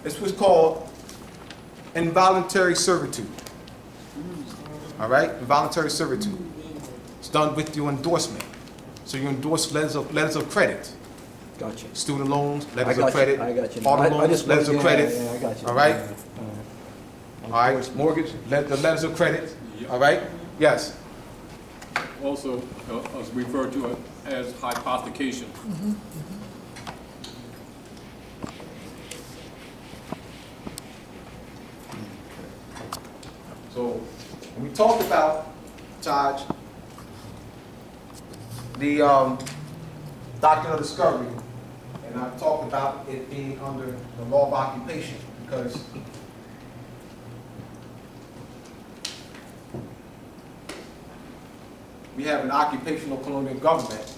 It's what's called involuntary servitude. All right, involuntary servitude. It's done with your endorsement. So you endorse letters of credit. Gotcha. Student loans, letters of I credit. got you. Auto loans, just letters of credit. Yeah, I got you. All right. Yeah. All right. Mortgage, the letters of credit. Yep. All right. Yes. Also, as referred to as hypothecation. So when we talked about, Taj, the doctrine of discovery, and I talked about it being under the law of occupation because we have an occupational colonial government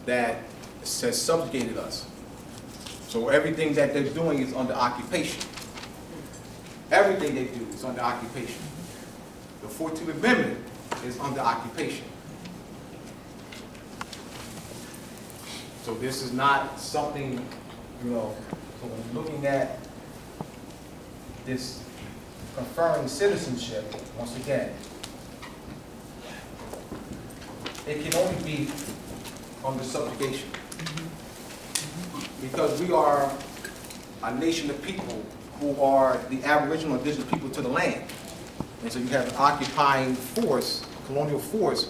that has subjugated us. So everything that they're doing is under occupation. Everything they do is under occupation. The 14th Amendment is under occupation. So this is not something, you know, so when looking at this conferring citizenship, once again, it can only be under subjugation. Because we are a nation of people who are the aboriginal indigenous people to the land. And so you have an occupying force, colonial force,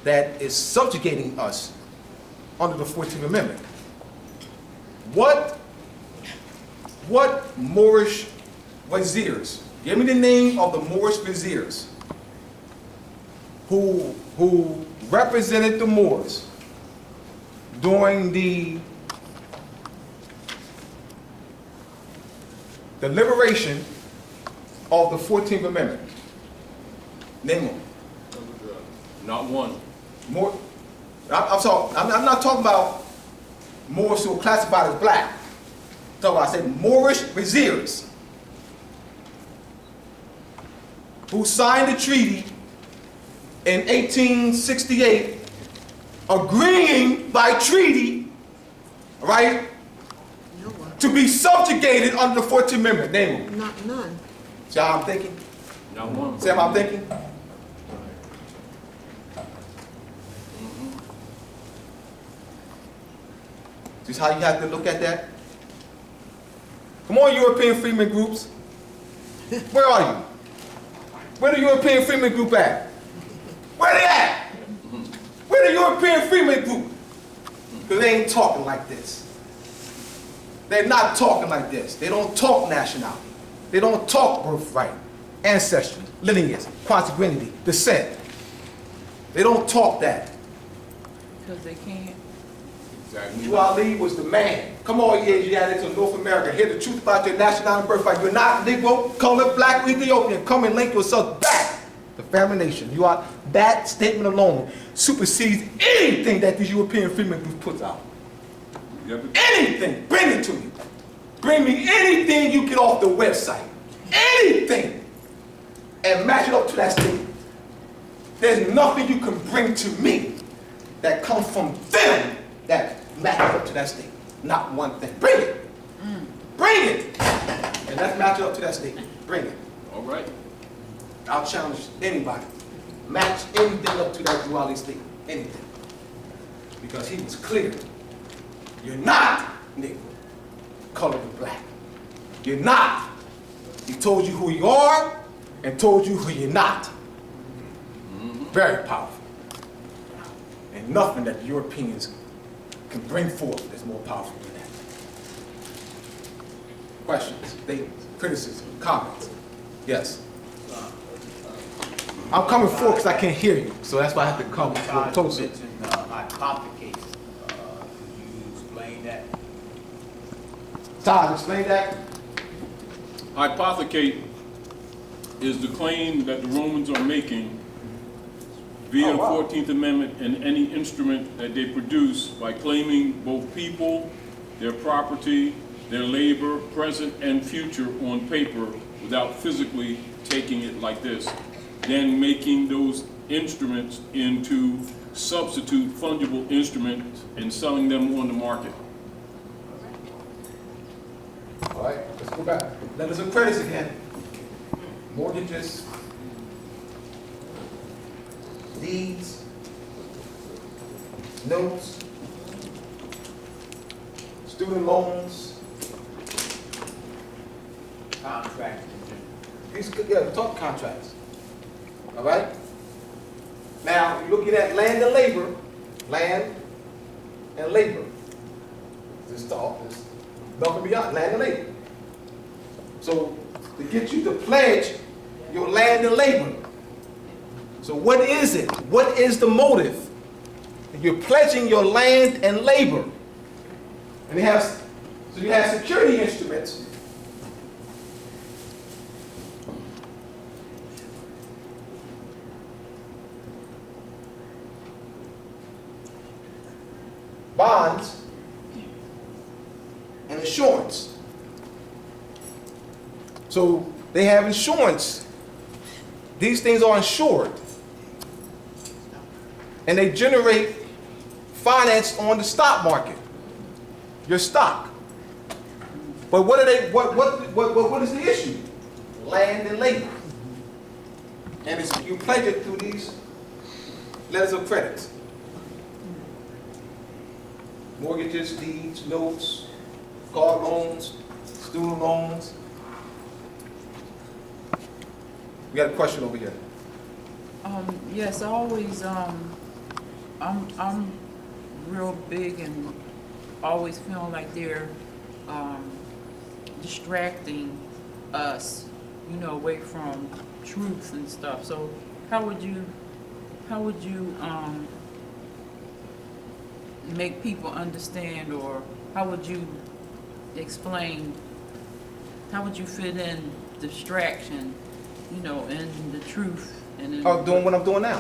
that is subjugating us under the 14th Amendment. What Moorish viziers, give me the name of the Moorish viziers who represented the Moors during the liberation of the 14th Amendment. Name them. Not one. More, I'm not talking about Moors who are classified as black. I'm talking about, I said, Moorish viziers who signed the treaty in 1868, agreeing by treaty, right, to be subjugated under the 14th Amendment. Name them. Not none. See how I'm thinking? Not one. See how I'm thinking? Just how you have to look at that? Come on, European freedmen groups. Where are you? Where the European freedmen group at? Where they at? Where the European freedmen group? Because they ain't talking like this. They're not talking like this. They don't talk nationality. They don't talk birthright, ancestry, lineage, consanguinity, descent. They don't talk that. Because they can't. Exactly. Ali was the man. Come all years you had into North America. Hear the truth about your nationality and birthright. You're not Negro, color, black, or Ethiopian. Come and link yourself back to family nation. You are, that statement alone supersedes anything that these European freedmen group puts out. Yep. Anything, bring it to me. Bring me anything you get off the website. Anything. And match it up to that statement. There's nothing you can bring to me that comes from them that matches up to that statement. Not one thing. Bring it. Bring it. And let's match it up to that statement. Bring it. All right. I'll challenge anybody. Match anything up to that Drew Ali statement. Anything. Because he was clear. You're not Negro, colored or black. You're not. He told you who you are and told you who you're not. Very powerful. And nothing that the Europeans can bring forth is more powerful than that. Questions, statements, criticism, comments? Yes. I'm coming forward because I can't hear you, so that's why I have to come closer. You mentioned hypothecate. Could you explain that? Todd, explain that. Hypothecate is the claim that the Romans are making via the 14th Amendment and any instrument that they produce by claiming both people, their property, their labor, present and future on paper without physically taking it like this, then making those instruments into substitute fungible instruments and selling them on the market. All go back. Letters of credits again. Mortgages, deeds, notes, student loans. Contract. Yeah, talk contracts. All right? Now, you're looking at land and labor. Land and labor. This talk is nothing beyond land and labor. So, to get you to pledge your land and labor. So what is it? What is the motive? You're pledging your land and labor. And so you have security instruments. Bonds and insurance. So they have insurance. These things are insured. And they generate finance on the stock market. Your stock. But what are they, what is the issue? Land and labor. And you pledge it through these letters of credit. Mortgages, deeds, notes, car loans, student loans. We got a question over here. Yes, I always, I'm real big and always feeling like they're distracting us, you know, away from truth and stuff. So how would you make people understand, or how would you explain, how would you fit in distraction, you know, in the truth and in Doing what I'm doing now.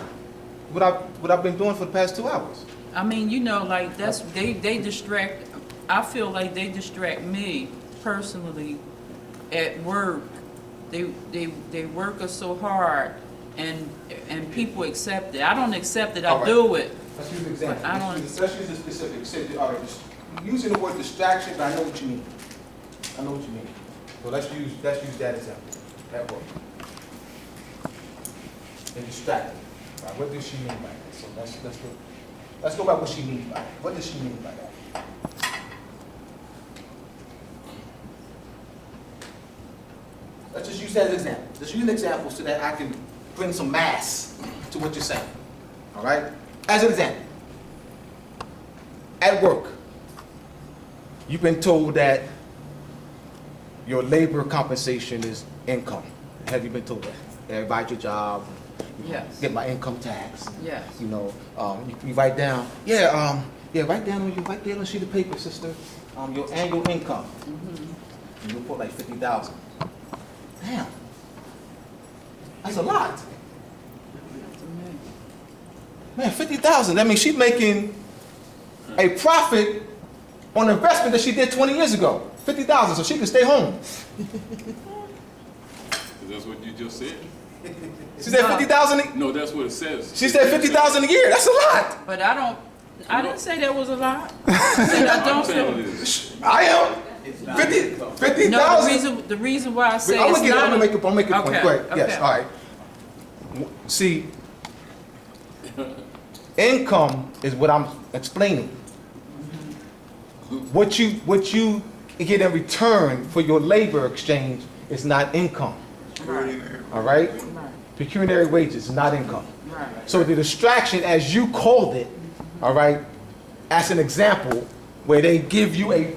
What I've been doing for the past 2 hours. I mean, you know, like that's they distract. I feel like they distract me personally at work. They work us so hard, and people accept it. I don't accept it. All I right. do it. Let's use an example. I don't- Let's use a specific. Say, all right, using the word distraction, but I know what you mean. I know what you mean. So let's use that example. At work. They're distracted. All right, what does she mean by that? So let's go by what she means by that. What does she mean by that? Let's just use that as an example. Let's use an example so that I can bring some mass to what you're saying. All right? As an example, at work, you've been told that your labor compensation is income. Have you been told that? Everybody at your job, Yes. get my income tax. Yes. You know, you write down, write down on a sheet of paper, sister, your annual income. Mm-hmm. And you'll put like 50,000. Damn. That's a lot. That's amazing. Man, 50,000. That means she's making a profit on an investment that she did 20 years ago. 50,000, so she can stay home. That's what you just said? She said 50,000. No, that's what it says. She said 50,000 a year. That's a lot. But I didn't say that was a lot. I said I don't I'm saying feel. it is. I am. It's not 50,000. No, the reason why I say I'm it's gonna not. make a point. Okay, Go ahead. Yes. okay. All right. See, income is what I'm explaining. What you get in return for your labor exchange is not income. Right, All right. right, Pecuniary wages is not income. right. So the distraction, as you called it, all right, as an example, where they give you a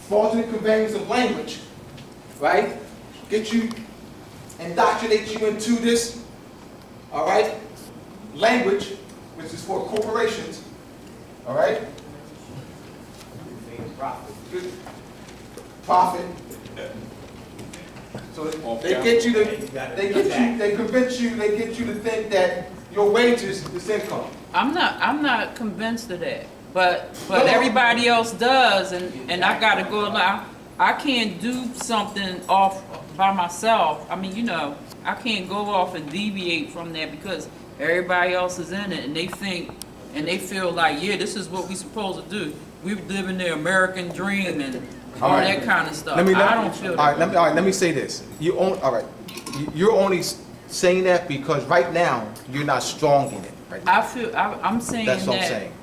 fraudulent conveyance of language, right? Get you, indoctrinate you into this, all right, language, which is for corporations, all right? profit. Good. Profit. So they get you to, they convince you, they get you to think that your wages is income. I'm not convinced of that, but No. everybody else does, and I gotta go along. I can't do something off by myself. I mean, you know, I can't go off and deviate from that because everybody else is in it, and they think, and they feel like, yeah, this is what we supposed to do. We live in the American dream, and All on right. that kind of stuff. Let me, I don't feel all right, that. all right, let me say this. All right, you're only saying that because right now, you're not strong in it right now. I'm saying That's what I'm that. saying.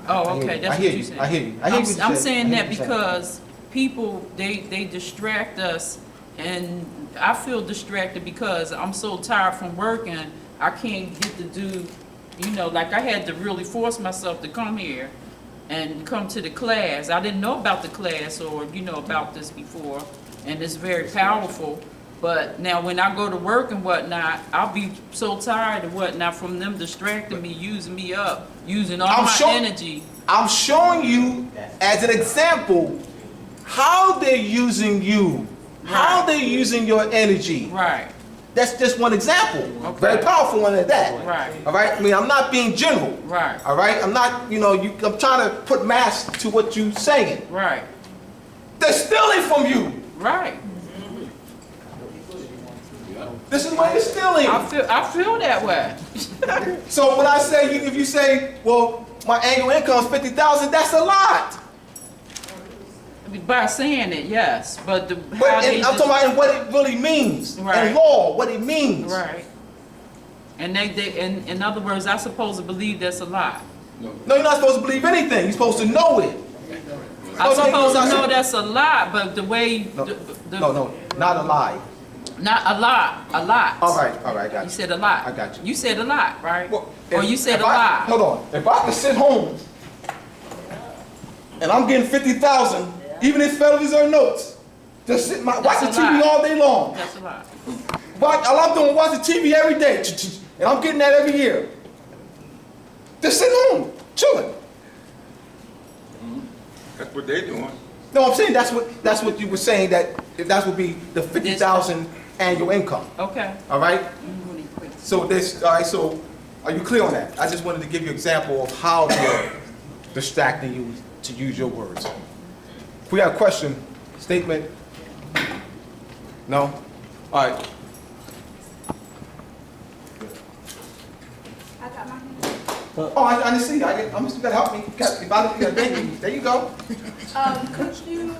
Oh, okay, that's what you're saying. I hear you. I hear what you're I'm saying. saying I hear that what you're saying. because people, they distract us, and I feel distracted because I'm so tired from working, I can't get to do, like I had to really force myself to come here and come to the class. I didn't know about the class or, about this before, and it's very powerful. But now when I go to work and whatnot, I'll be so tired and whatnot from them distracting me, using me up, using all my energy. I'm showing you as an example how they're using you, how they're using your energy. Right, That's just one example. Okay. Very powerful one at that. right, All right. I mean, I'm not being general. right, All right. I'm not. I'm trying to put mass to what you're saying. right, They're stealing from you. right. This is what they're stealing. I feel that way. So when I say if you say, well, my annual income is 50,000, that's a lot. By saying it, yes, but I'm talking about in what it really means. Right. In law, what it means. Right. And in other words, I'm supposed to believe that's a lot. No, you're not supposed to believe anything. You're supposed to know it. I'm supposed to know that's a lot, but the way No, not a lie. not a lot, a lot. All right, I got you. You said a lot. I got you. You said a lot, right? Well, Or you said a lot. Hold on. If I can sit home and I'm getting 50,000, even in Federal Reserve notes, just sit watch the That's a TV lot. all day long. That's a lot. All I'm doing is watch the TV every day, and I'm getting that every year. Just sit home, chilling. That's what they're doing. No, I'm saying that's what you were saying, that would be the 50,000 annual income. Okay. All right. So all right. So are you clear on that? I just wanted to give you an example of how they're distracting you, to use your words. If we have a question, statement. No. All right. I got my hand. Oh, I didn't see you. You gotta help me. There you go. Could you,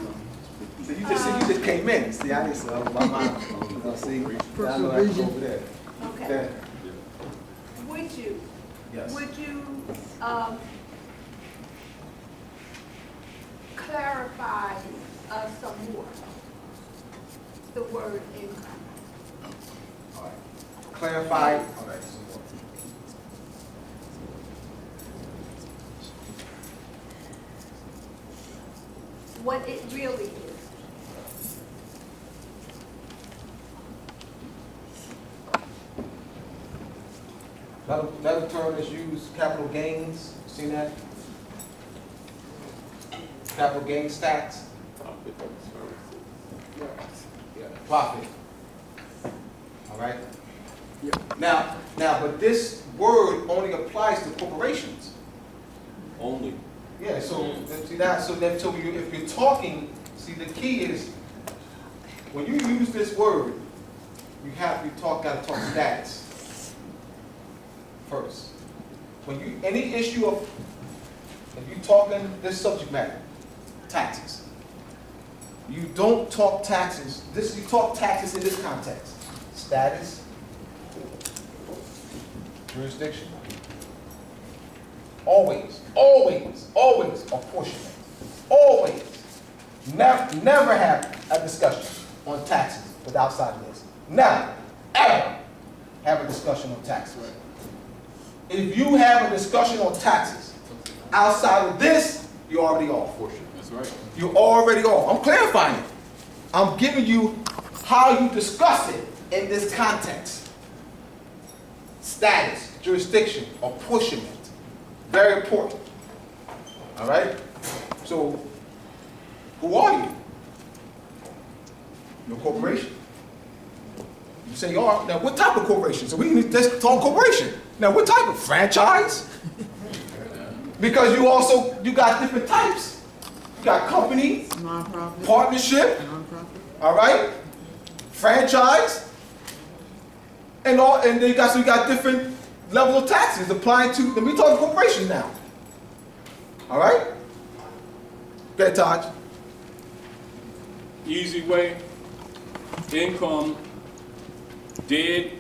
So you just came in. See, I didn't know my mind. See, I know I go over there. okay, would you, Yes. clarify some more the word income? All right. Clarify. All right. What it really is? Another term that's used, capital gains. Seen that? Capital gains tax. Profit. All right. Now, but this word only applies to corporations. Only. Yeah. So see that. So then, if you're talking, see, the key is when you use this word, gotta talk stats first. When any issue of, if you're talking this subject matter, taxes, you don't talk taxes. You talk taxes in this context: status, jurisdiction. Always apportionment. Always. Never have a discussion on taxes with outside of this. Never, ever have a discussion on taxes. If you have a discussion on taxes outside of this, you're already off. That's right. You're already off. I'm clarifying it. I'm giving you how you discuss it in this context. Status, jurisdiction, apportionment. Very important. All right? So, who are you? You're a corporation. You say you are. Now, what type of corporation? So we can just talk corporation. Now, what type of franchise? Because you got different types. You got company, Nonprofit. partnership, Nonprofit. all right? Franchise. And then you got different level of taxes applying to, we talking corporations now. All right? Go ahead, Taj. easy way, income, dead,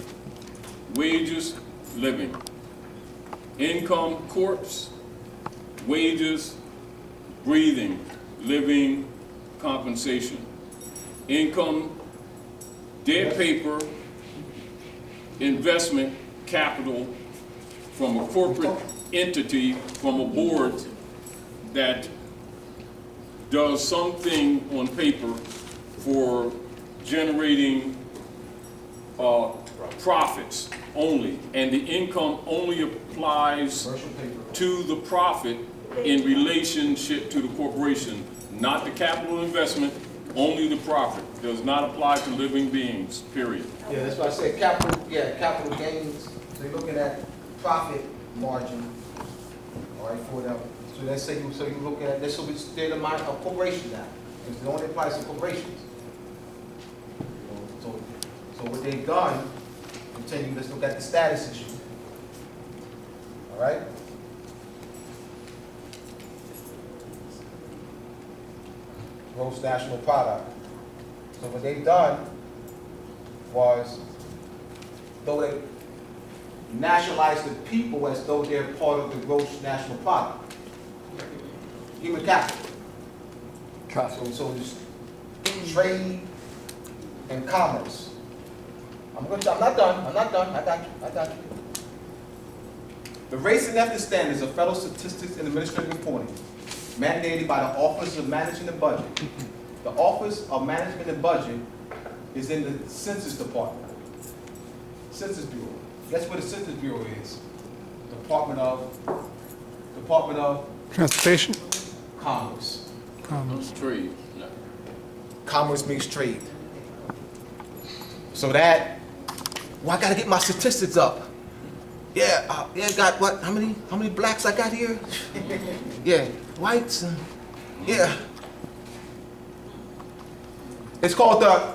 wages, living. Income, corpse, wages, breathing, living, compensation. Income, dead paper, investment, capital from a corporate entity, from a board that does something on paper for generating profits only, and the income only applies to the profit in relationship to the corporation, not the capital investment, only the profit. Does not apply to living beings, period. Yeah, that's why I said capital gains. So you're looking at profit margin, all right, for them. So let's say you look at, this will be state amount of corporation now, because it only applies to corporations. So what they've done, continue, let's look at the status issue. All right? Gross national product. So what they've done was, though they nationalize the people as though they're part of the gross national product. Human capital. So it's trade and commerce. I'm not done. I got you. The race and ethnic standards of federal statistics and administrative reporting mandated by the Office of Management and Budget. The Office of Management and Budget is in the Census Department. Census Bureau. Guess where the Census Bureau is? Department of Transportation? Commerce. That's trade. Yeah. Commerce means trade. So that, well, I gotta get my statistics up. Yeah, got what? How many blacks I got here? Yeah, whites. Yeah. It's called the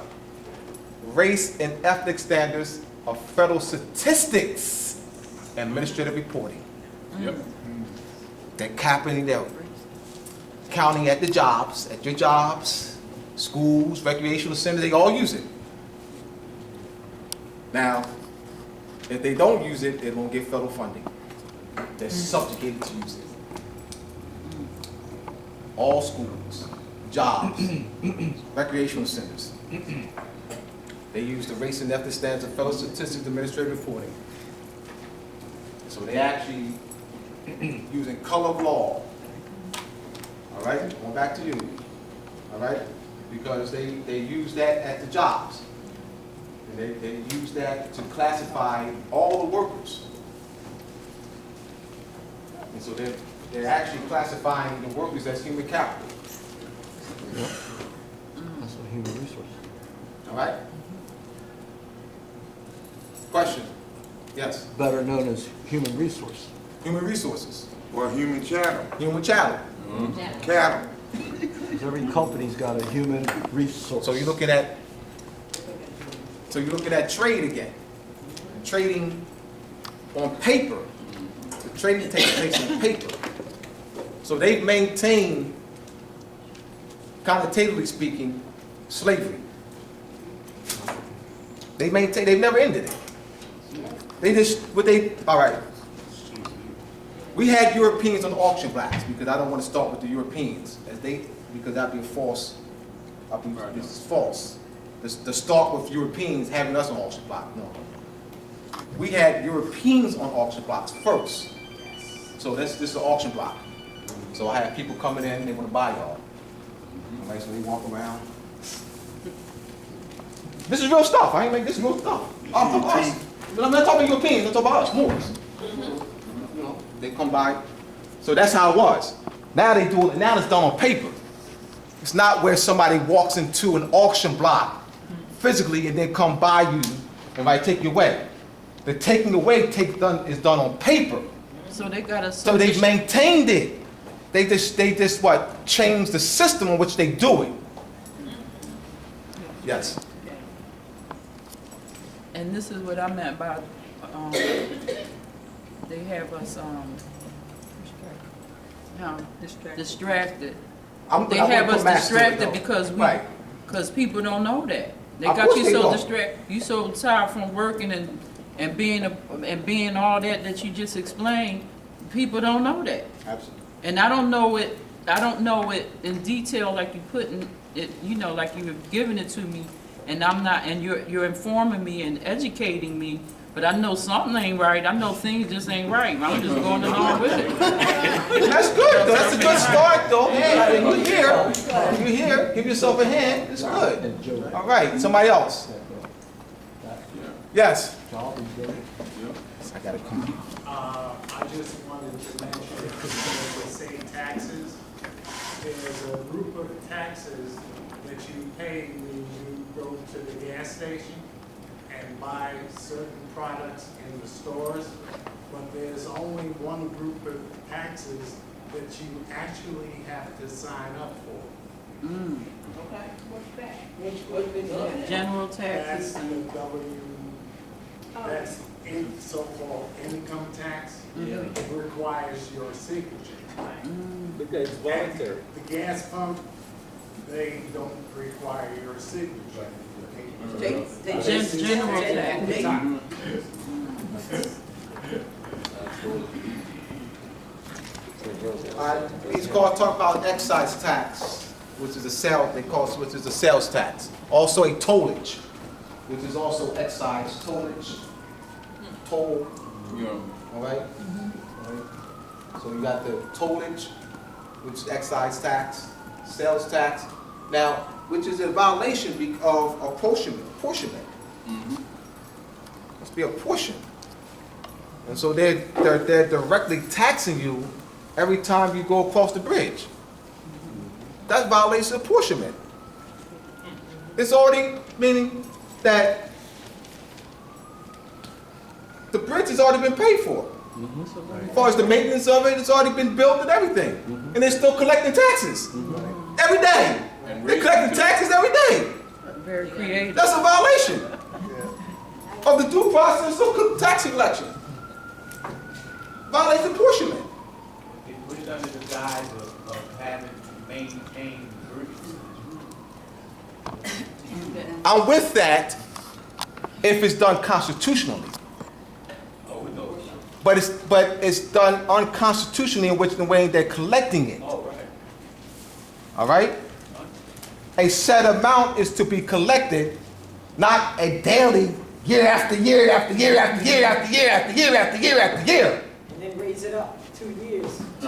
Race and Ethnic Standards of Federal Statistics and Administrative Reporting. Yep. They're counting at the jobs, at your jobs, schools, recreational centers, they all use it. Now, if they don't use it, they won't get federal funding. They're subjugated to use it. All schools, jobs, recreational centers. They use the Race and Ethnic Standards of Federal Statistics and Administrative Reporting. So they actually using color of law. All right, going back to you. All right, because they use that at the jobs. And they use that to classify all the workers. And so they're actually classifying the workers as human capital. Yep. That's a human resource. All right? Question? Yes? Better known as human resource. Human resources. Or human chattel. Human chattel. Cattle. Because every company's got a human resource. So you're looking at trade again. Trading on paper. The trading takes place on paper. So they've maintained, connotatively speaking, slavery. They've never ended it. All right. We had Europeans on the auction blocks, because I don't want to start with the Europeans, because that'd be false. This is false. To start with Europeans having us on auction block, no. We had Europeans on auction blocks first. So this is the auction block. So I had people coming in, they want to buy y'all. All right, so they walk around. This is real stuff. I ain't make this real stuff. I'm not talking Europeans, I'm talking about us, Moors. You know, they come by. So that's how it was. Now they do it, now it's done on paper. It's not where somebody walks into an auction block physically and then come by you and might take you away. The taking away is done on paper. So they got a. So they've maintained it. They just what? Changed the system in which they do it. Yes. And this is what I meant by, they have us, distracted. They have us distracted because we, Right. Because people don't know that. They Of got course you they so don't. distracted, you so tired from working and being all that you just explained. People don't know that. Absolutely. And I don't know it in detail like you putting it, you know, like you have given it to me, and I'm not, and you're informing me and educating me, but I know something ain't right. I know things just ain't right. I'm just going along with it. That's good, though. That's a good start, though. You're here, give yourself a hand, it's good. All right, somebody else? Yes? I gotta come. I just wanted to mention, because we say taxes, there's a group of taxes that you pay when you go to the gas station and buy certain products in the stores, but there's only one group of taxes that you actually have to sign up for. Okay, what's that? General That's taxes. the that's in so-called income tax. It requires your signature. Because it's voluntary. The gas pump, they don't require your signature. General tax. He's going to talk about excise tax, which is a which is a sales tax. Also a tollage, which is also excise, tollage, toll, Yeah. all right? All right. So you got the tollage, which is excise tax, sales tax. Now, which is a violation of apportionment. Must be a portion. And so they're directly taxing you every time you go across the bridge. That violates apportionment. It's already meaning that the bridge has already been paid for. As far as the maintenance of it, it's already been built and everything. And they're still collecting taxes every day. They're collecting taxes every day. Very creative. That's a violation of the due process of tax collection. Violates apportionment. They put it under the guise of having to maintain the bridge. I'm with that if it's done constitutionally. Oh, no. But it's done unconstitutionally in the way they're collecting it. All right. All right? A set amount is to be collected, not a daily, year after year after year after year after year after year after year after year. And then raise it up 2 years. You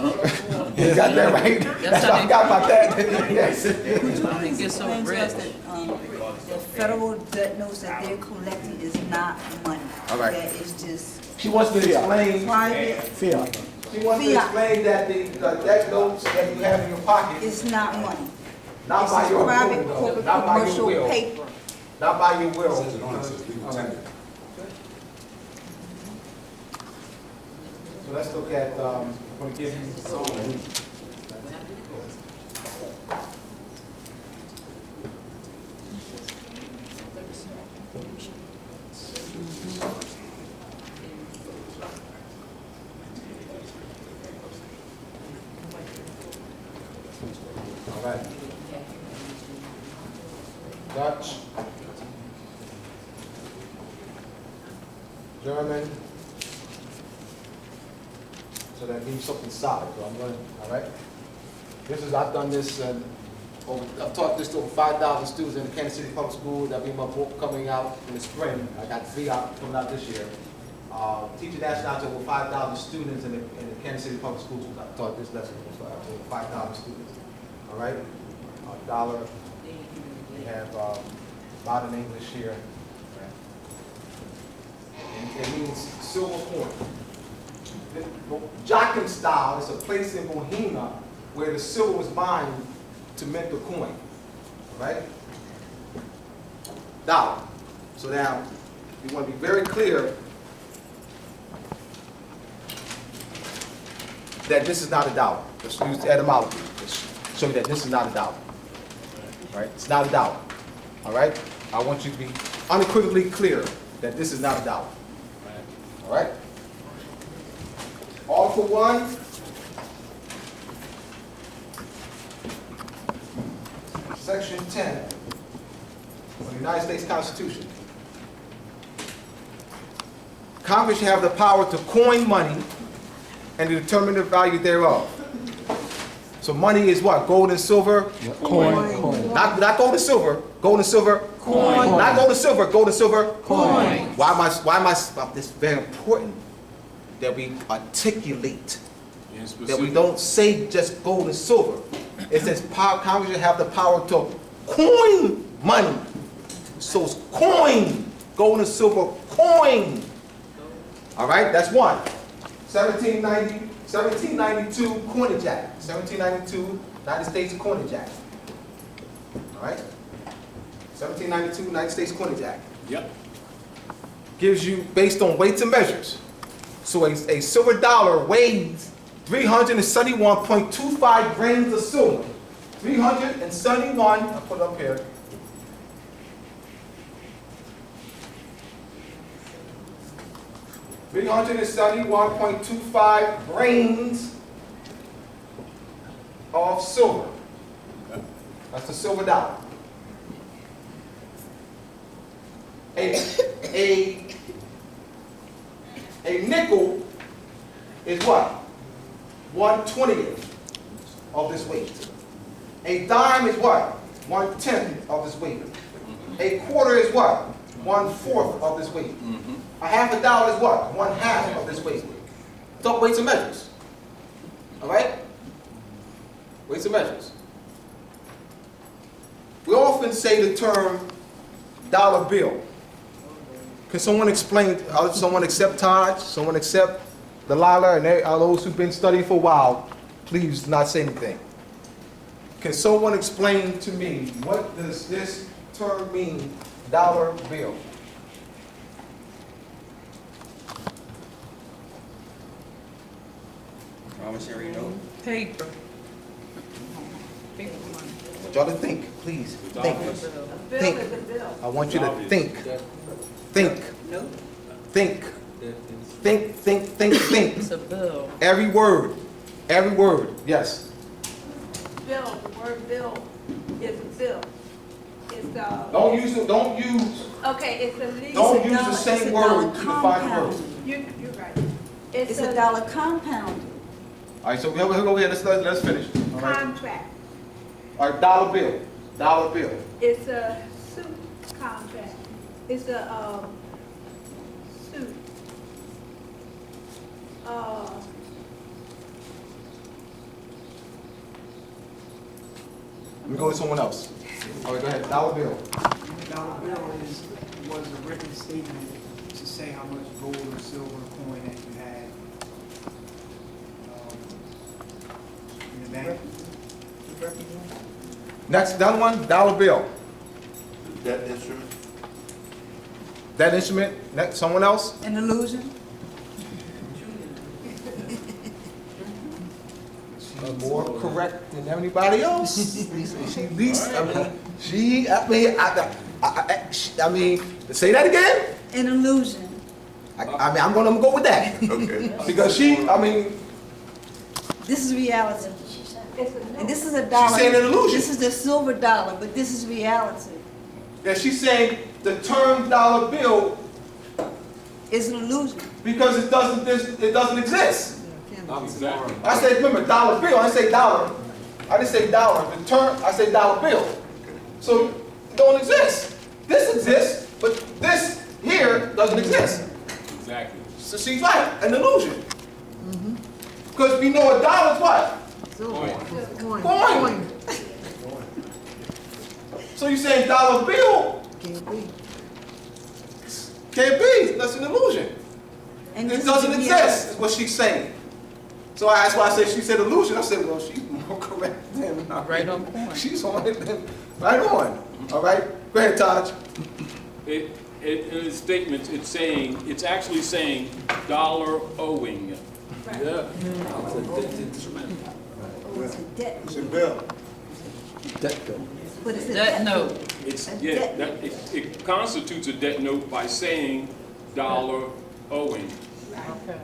got that right? That's what I got about that. Yes. I think it's so Explain to us rich. that the federal debt notes that they're collecting is not money. All right. That is just She wants to explain. private, She wants to explain that the debt notes that you have in your pocket, it's not money. not This by is your private will, corporate not by your commercial will, paper. not by your will. So let's look at, I'm going to give you some. All right. Dutch, German. So that means something solid, so I'm learning, all right? I've done this, I've taught this to over 5,000 students in the Kansas City Public School. That'll be my book coming out in the spring. I got VOP coming out this year. Teaching that out to over 5,000 students in the Kansas City Public Schools. I taught this lesson to over 5,000 students, all right? Dollar, we have modern English here. And it means silver coin. Jockin style is a place in Bohemia where the silver was mined to mint the coin, right? Dollar. So now, you want to be very clear that this is not a dollar. Let's use the etymology. Let's show you that this is not a dollar. Right? It's not a dollar. All right? I want you to be unequivocally clear that this is not a dollar. All right? Article 1. Section 10. United States Constitution. Congress shall have the power to coin money and to determine the value thereof. So money is what? Gold and silver? Coin. Not gold and silver. Gold and silver? Coin. Not gold and silver. Gold and silver? Coin. Why am I, this is very important that we articulate, that we don't say just gold and silver. It says Congress should have the power to coin money. So it's coin, gold and silver coin. All right, that's one. 1792 Coinage Act. 1792 United States Coinage Act. All right? 1792 United States Coinage Act. Yep. Gives you, based on weights and measures. So a silver dollar weighs 371.25 grains of silver. 371, I'll put it up here. $371.25 grains of silver. That's the silver dollar. A nickel is what? 1/20th of this weight. A dime is what? 1/10th of this weight. A quarter is what? 1/4 of this weight. A half a dollar is what? 1/2 of this weight. So weights and measures. All right? Weights and measures. We often say the term dollar bill. Can someone explain, how does someone accept Taj? Someone accept Delilah and all those who've been studying for a while? Please do not say anything. Can someone explain to me, what does this term mean, dollar bill? Promissory note. Paper. Paper money. I want y'all to think, please. Think. Think. I want you to think. Think. Note. Think. Think. It's a bill. Every word. Every word. Yes. Bill, the word bill is a bill. It's Don't use it. Don't use. okay, it's a legal. Don't use the It's same a word dollar to define the compound. word. You're right. It's a dollar compound. All right. So we'll go ahead. Let's finish. All right. contract. All right. Dollar bill. Dollar bill. It's a suit contract. It's a suit. Let me go with someone else. All right. Go ahead. Dollar bill. Dollar bill was a written statement to say how much gold or silver coin that you had in the bank. Next, that one. Dollar bill. That instrument? That instrument. Next, someone else. An illusion. More correct than everybody else. She least. I mean, say that again. An illusion. I'm gonna go with that. Okay. Because This is reality. It's a And note. this is a dollar. saying an illusion. This is the silver dollar, but this is reality. Yeah, she's saying the term dollar bill It's an illusion. because it doesn't exist. Exactly. I said, remember, dollar bill. I didn't say dollar. I didn't say dollar. The term, I said dollar bill. So it don't exist. This exists, but this here doesn't exist. Exactly. So she's right, an illusion. Because we know a dollar is what? Coin. So you're saying dollar bill can't be. That's an illusion. And It this doesn't is exist, is what she's saying. So that's why I said she said illusion. I said, well, she's more correct than Right on point. She's on it. Right on. All right. Go ahead, Taj. In its statements, it's actually saying dollar owing. Yeah. It's a debt. It's a bill. Debt bill. But it's a That debt. note. It constitutes a debt note by saying dollar owing.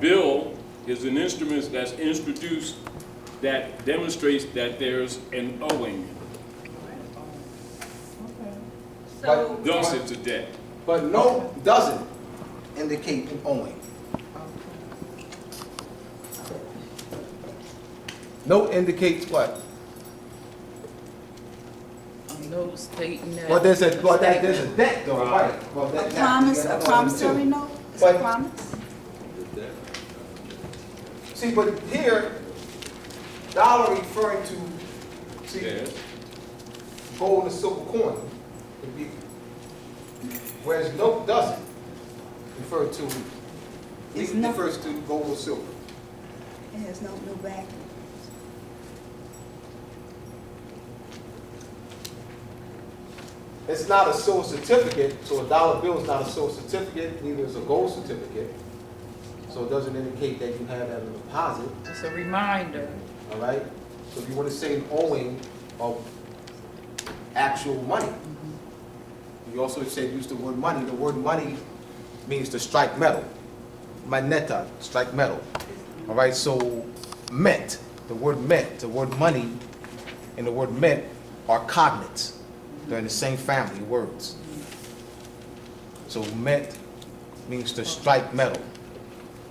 Bill is an instrument that's introduced that demonstrates that there's an owing. So, Thus, it's a debt. But note doesn't indicate an owing. Note indicates what? No stating that. Well, there's a debt though, right? Well, A promise, a promissory note, it's a But- promise. See, but here, dollar referring to, see, Yes. gold and silver coin. Whereas note doesn't refer to, It's it not- refers to gold or silver. It has no back. It's not a silver certificate, so a dollar bill is not a silver certificate, neither is a gold certificate. So it doesn't indicate that you have that in a deposit, It's a reminder. all right? So if you want to say an owing of actual money, you also said use the word money. The word money means to strike metal. Maneta, strike metal. All right, so mint, the word money and the word mint are cognates. They're in the same family of words. So mint means to strike metal.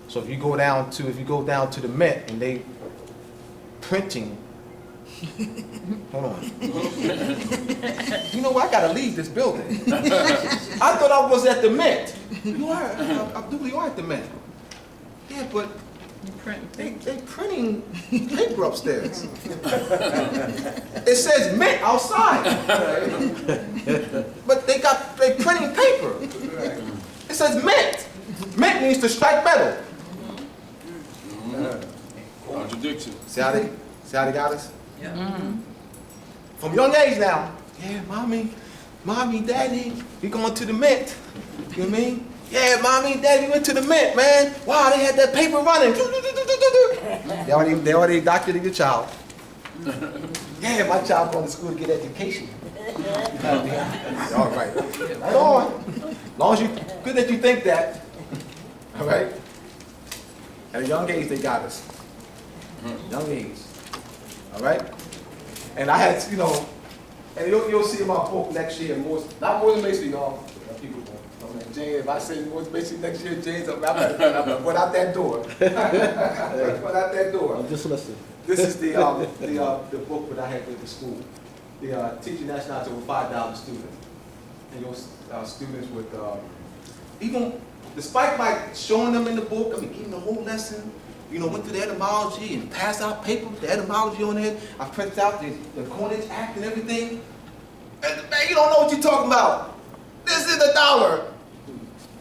So if you go down to the mint and they printing, hold on. You know what? I gotta leave this building. I thought I was at the mint. You are, Abdullah, you are at the mint. Yeah, but they printing paper upstairs. It says mint outside, but they printing paper. It says mint. Mint means to strike metal. Contradiction. See how they got us? From young age now. Yeah, mommy, daddy, we going to the mint. You know what I mean? Yeah, mommy, daddy, we went to the mint, man. Wow, they had that paper running. They already indoctrinated your child. Yeah, my child going to school to get education. All right. Right on. As long as good that you think that. All right. At a young age, they got us. Young age. All right. And I had, and you'll see in my book next year, not more than basically, y'all. People James, if I say more than basically next year, James, I'm going out that door. Going out that door. I'm just listening. This is the book that I had with the school. The teaching nationality over 5,000 students. And your students would, even despite my showing them in the book, giving the whole lesson, went through the etymology and passed out paper with the etymology on it. I printed out the Coinage Act and everything. And man, you don't know what you're talking about. This is the dollar.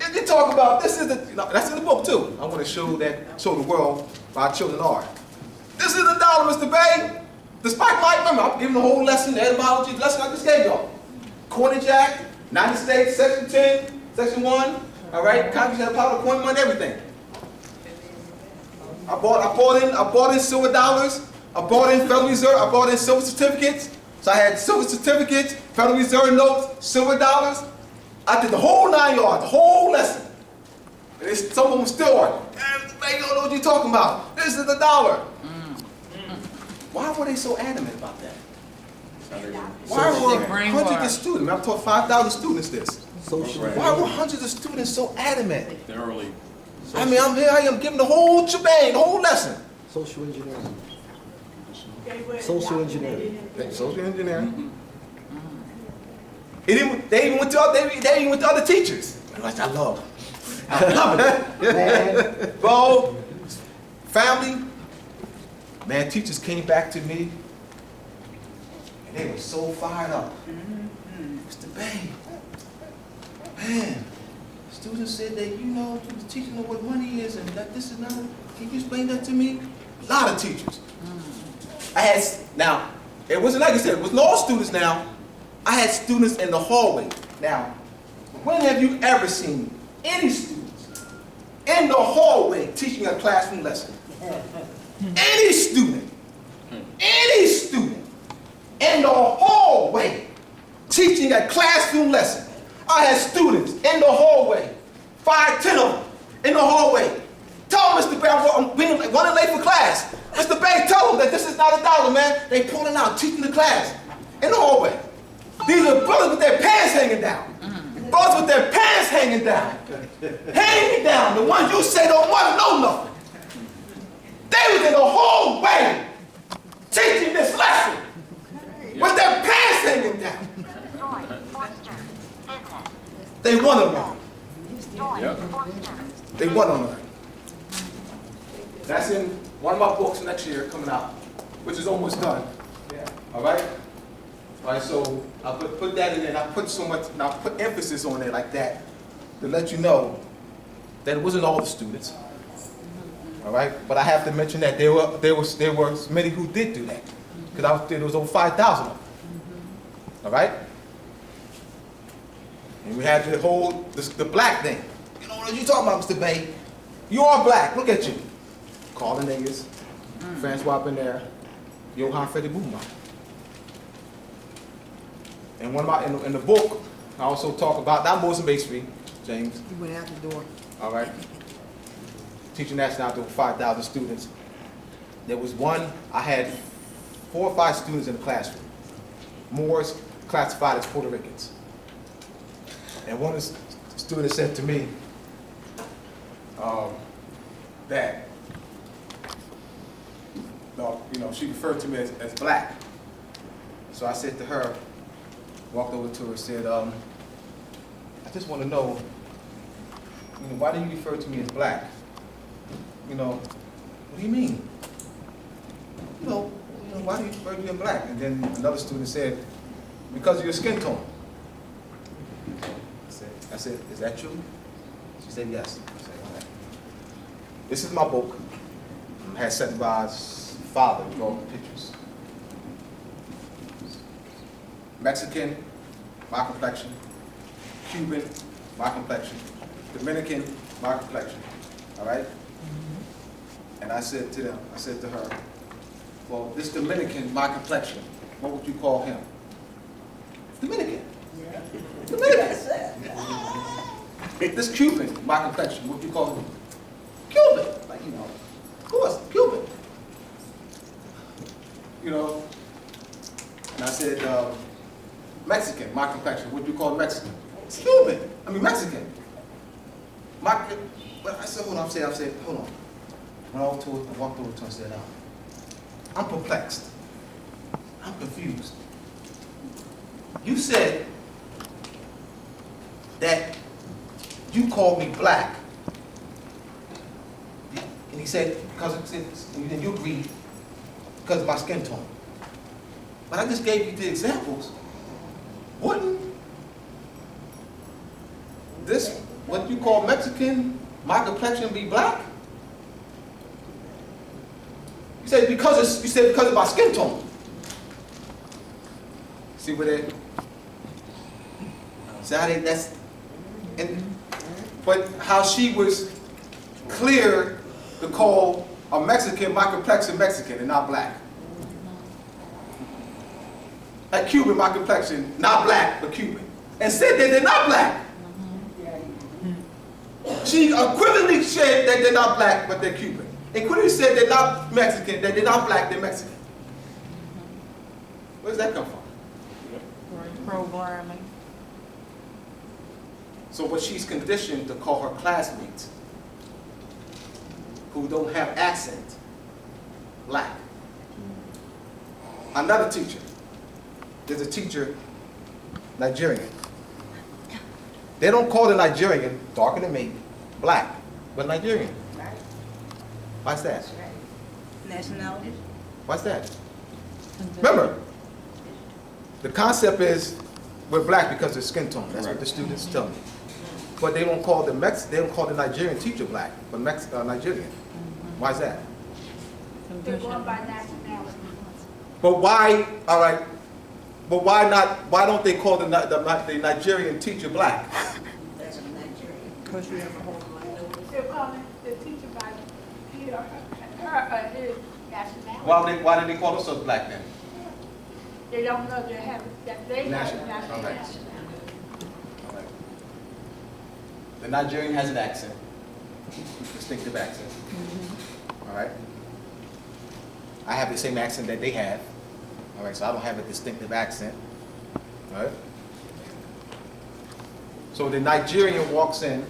And you talk about this is the that's in the book too. I want to show the world where our children are. This is the dollar, Mr. Bey. Despite my remember, I'm giving the whole lesson, the etymology lesson I just gave y'all. Coinage Act, United States, Section 10, Section 1. All right, Congress had power to coin money, everything. I bought in silver dollars. I bought in Federal Reserve. I bought in silver certificates. So I had silver certificates, Federal Reserve notes, silver dollars. I did the whole 9 yards, the whole lesson. And some of them still are. You don't know what you're talking about. This is the dollar. Why were they so adamant about that? Why were hundreds of students? I've taught 5,000 students this. Why were hundreds of students so adamant? Thoroughly. I'm here, I am giving the whole shebang, the whole lesson. Social engineering. Social engineering. Social engineering. They even went to other teachers. Which I love. I love it. Man, bro, family. Man, teachers came back to me and they were so fired up. Mr. Bey, man, students said that the teacher know what money is and that this is not. Can you explain that to me? A lot of teachers. Now, it wasn't like I said, it wasn't all students now. I had students in the hallway. Now, when have you ever seen any students in the hallway teaching a classroom lesson? Any student in the hallway teaching a classroom lesson. I had students in the hallway, 5, 10 of them in the hallway. Tell them, Mr. Bey, I'm running late for class. Mr. Bey, tell them that this is not a dollar, man. They pulling out, teaching the class in the hallway. These are brothers with their pants hanging down. Brothers with their pants hanging down. Hanging down. The ones you say don't want to know nothing. They was in the whole way teaching this lesson with their pants hanging down. They want to learn. They want to learn. That's in one of my books next year coming out, which is almost done. All right? All right, so I put that in there, and I put so much, and I put emphasis on it like that to let you know that it wasn't all the students. All right? But I have to mention that there were many who did do that, because there was over 5,000 of them. All right? And we had the whole, the black thing. You know what you talking about, Mr. Bey? You are black. Look at you. Calling niggas. Francois up in there. Johann Freddy Bouma. And one of my, in the book, I also talk about, not Mosi Bey Street, James. You went out the door. All right. Teaching national to 5,000 students. There was one, I had 4 or 5 students in the classroom. Moors classified as Puerto Ricans. And one of the students said to me that, you know, she referred to me as black. So I said to her, walked over to her and said, I just want to know, why do you refer to me as black? You know, what do you mean? You know, why do you refer to me as black? And then another student said, because of your skin tone. I said, is that true? She said, yes. I said, all right. This is my book. It has Settenbach's father with all the pictures. Mexican, my complexion. Cuban, my complexion. Dominican, my complexion. All right? And I said to them, I said to her, well, this Dominican, my complexion, what would you call him? Dominican. Yeah. Dominican. This Cuban, my complexion, what do you call him? Cuban. Like, you know, of course, Cuban. You know, and I said, Mexican, my complexion, what do you call Mexican? Cuban. I mean, Mexican. But I said, hold on, I said, hold on. Went over to it, I walked over to her and said, I'm perplexed. I'm confused. You said that you called me black. And he said, and you agreed, because of my skin tone. But I just gave you the examples. Wouldn't this, what you call Mexican, my complexion be black? You said because of my skin tone. See what they, see how that's, but how she was clear to call a Mexican my complexion Mexican and not black. A Cuban my complexion, not black, but Cuban. And said that they're not black. She equivalently said that they're not black, but they're Cuban. Equivalently said they're not Mexican, that they're not black, they're Mexican. Where does that come from? Programming. So, but she's conditioned to call her classmates who don't have accent black. Another teacher. There's a teacher, Nigerian. They don't call the Nigerian, darker than me, black, but Nigerian. Why's that? Nationality. Why's that? Remember, the concept is we're black because of skin tone. That's what the students tell me. But they don't call the Nigerian teacher black, but Nigerian. Why's that? They're going by nationality. But why? All right. But why not? Why don't they call the Nigerian teacher black? That's a Nigerian. Because we have a whole minority. They're calling the teacher by his nationality. Why did they call themselves black then? They don't know they have that they have nationality. All right. The Nigerian has an accent, distinctive accent. All right. I have the same accent that they have. All right, so I don't have a distinctive accent. right? So the Nigerian walks in